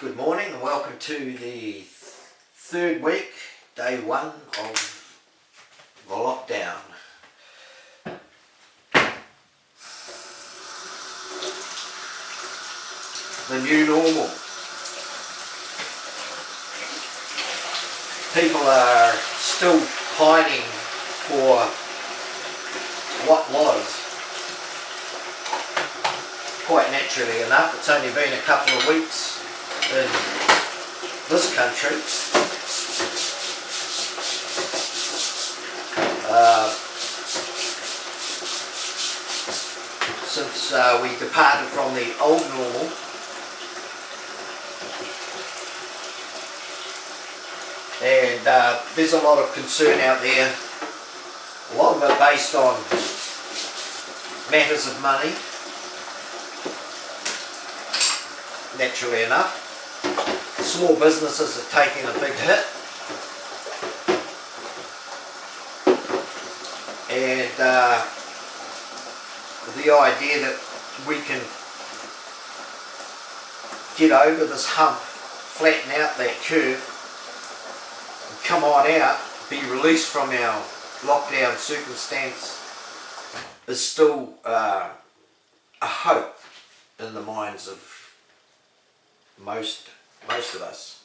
Good morning and welcome to the third week, day one of the lockdown. The new normal. People are still pining for what was. Quite naturally enough, it's only been a couple of weeks in this country. Since we departed from the old normal. And there's a lot of concern out there, a lot of it based on matters of money, naturally enough. Small businesses are taking a big hit, and the idea that we can get over this hump, flatten out that curve, and come on out, be released from our lockdown circumstance is still a hope in the minds of most of us.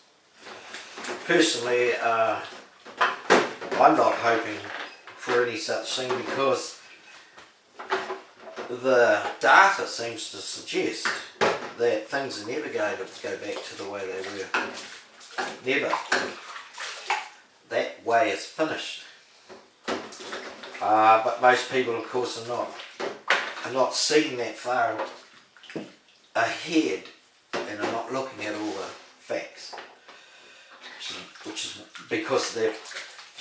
Personally, I'm not hoping for any such thing because the data seems to suggest that things are never going to go back to the way they were. Never. That way is finished. But most people, of course, are not seeing that far ahead and are not looking at all the facts, which is because they're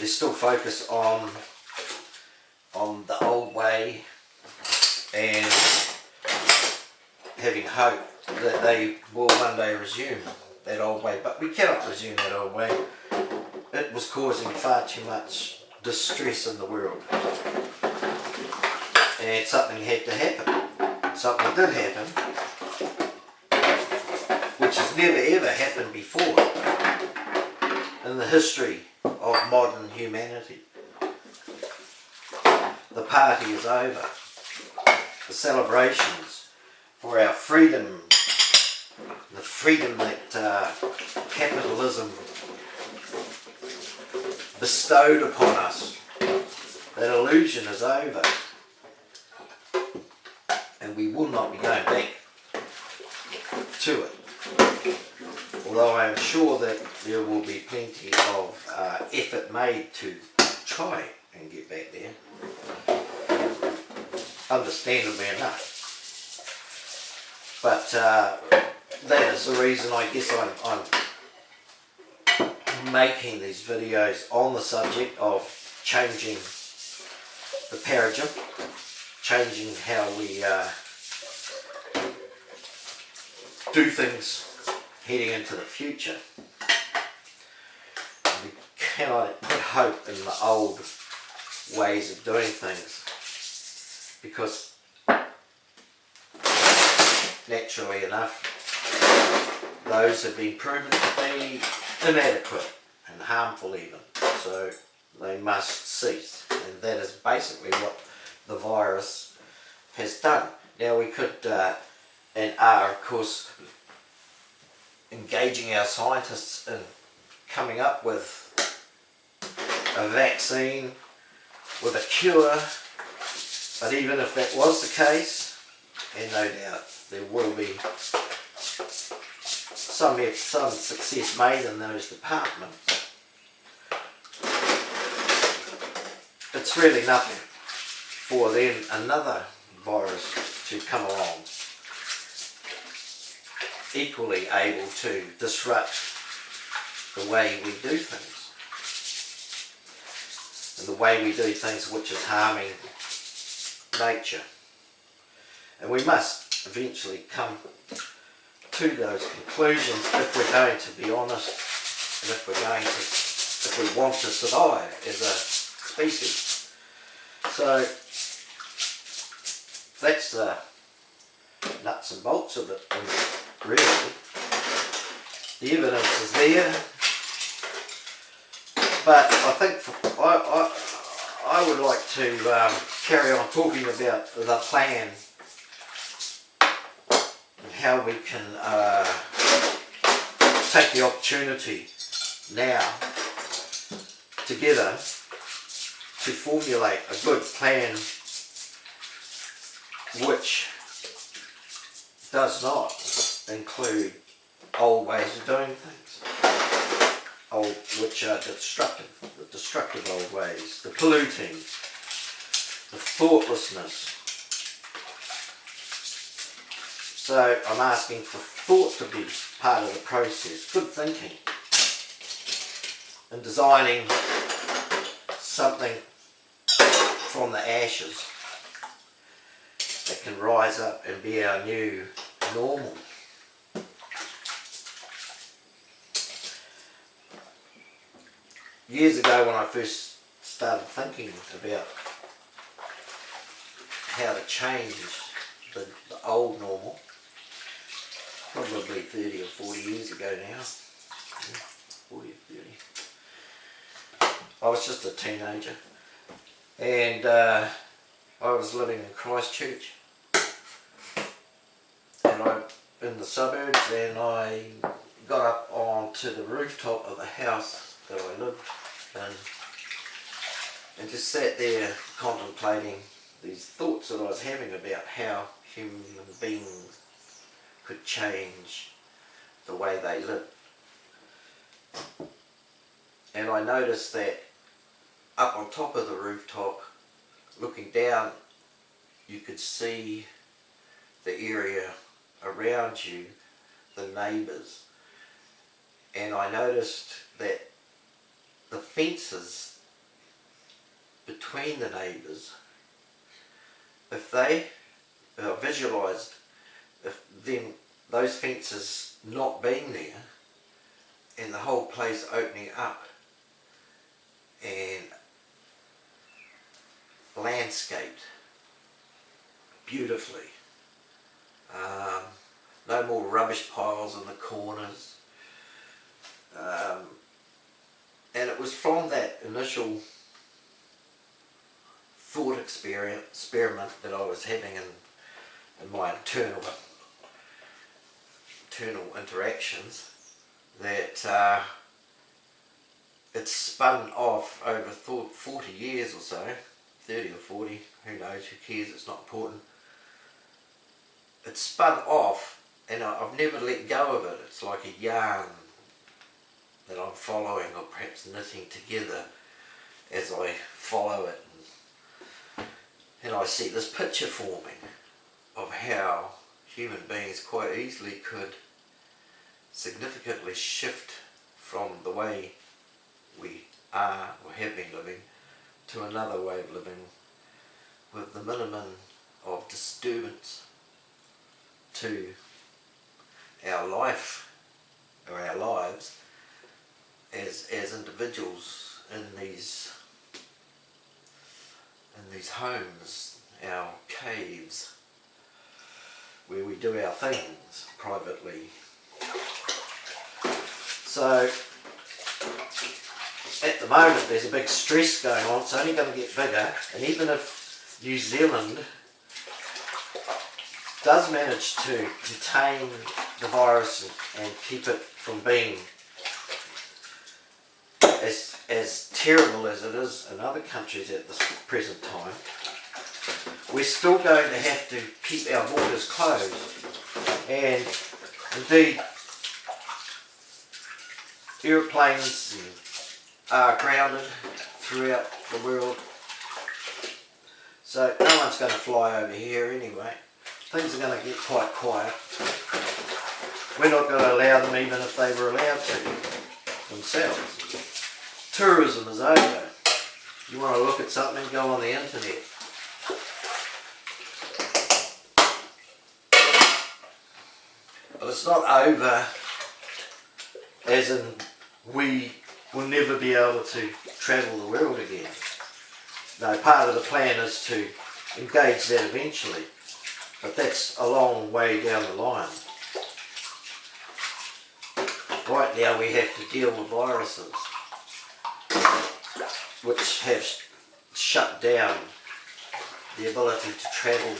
still focused on the old way and having hope that they will one day resume that old way. But we cannot resume that old way. It was causing far too much distress in the world, and something had to happen. Something did happen, which has never ever happened before in the history of modern humanity. The party is over. The celebrations for our freedom, the freedom that capitalism bestowed upon us, that illusion is over, and we will not be going back to it. Although I am sure that there will be plenty of effort made to try and get back there, understandably enough. But that is the reason I guess I'm making these videos on the subject of changing the paradigm, changing how we do things heading into the future. We cannot put hope in the old ways of doing things because naturally enough those have been proven to be inadequate and harmful even, so they must cease, and that is basically what the virus has done. Now we could and are of course engaging our scientists in coming up with a vaccine, with a cure, but even if that was the case, and no doubt there will be some success made in those departments, it's really nothing for then another virus to come along equally able to disrupt the way we do things, and the way we do things which is harming nature. And we must eventually come to those conclusions if we're going to be honest, and if we want to survive as a species. So that's the nuts and bolts of it, really. The evidence is there, but I think I would like to carry on talking about the plan and how we can take the opportunity now together to formulate a good plan which does not include old ways of doing things, which are destructive, the destructive old ways, the polluting, the thoughtlessness. So I'm asking for thought to be part of the process, good thinking, and designing something from the ashes that can rise up and be our new normal. Years ago, when I first started thinking about how to change the old normal, probably 30 or 40 years ago now, 40 or 30, I was just a teenager, and I was living in Christchurch, and I'm in the suburbs, and I got up onto the rooftop of the house that I lived in and just sat there contemplating these thoughts that I was having about how human beings could change the way they live. And I noticed that up on top of the rooftop, looking down, you could see the area around you, the neighbours. And I noticed that the fences between the neighbours, if they visualised then those fences not being there and the whole place opening up and landscaped beautifully, no more rubbish piles in the corners, and it was from that initial thought experiment that I was having in my internal interactions that it spun off over 40 years or so, 30 or 40, who knows, who cares, it's not important. It spun off and I've never let go of it. It's like a yarn that I'm following, or perhaps knitting together as I follow it, and I see this picture forming of how human beings quite easily could significantly shift from the way we are or have been living to another way of living with the minimum of disturbance to our life or our lives as individuals in these homes, our caves, where we do our things privately. So at the moment there's a big stress going on. It's only going to get bigger, and even if New Zealand does manage to contain the virus and keep it from being as terrible as it is in other countries at this present time, we're still going to have to keep our borders closed, and indeed aeroplanes are grounded throughout the world, so no one's going to fly over here anyway. Things are going to get quite quiet. We're not going to allow them, even if they were allowed to themselves. Tourism is over. You want to look at something, go on the internet. But it's not over as in we will never be able to travel the world again. No, part of the plan is to engage that eventually, but that's a long way down the line. Right now we have to deal with viruses which have shut down the ability to travel.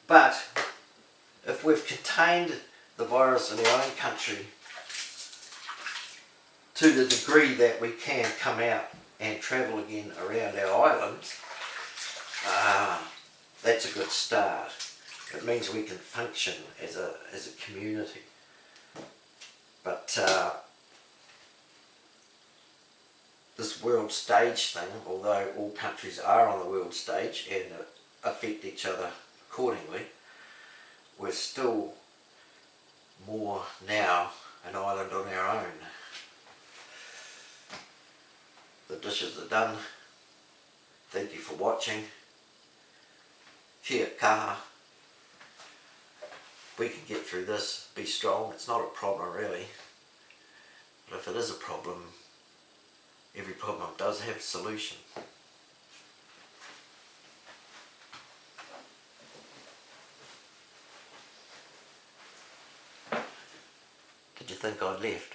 But if we've contained the virus in our own country to the degree that we can come out and travel again around our islands, that's a good start. It means we can function as a community. But this world stage thing, although all countries are on the world stage and affect each other accordingly, we're still more now an island on our own. The dishes are done. Thank you for watching. Kia kaha. We can get through this, be strong. It's not a problem really. But if it is a problem, every problem does have a solution. Did you think I'd left?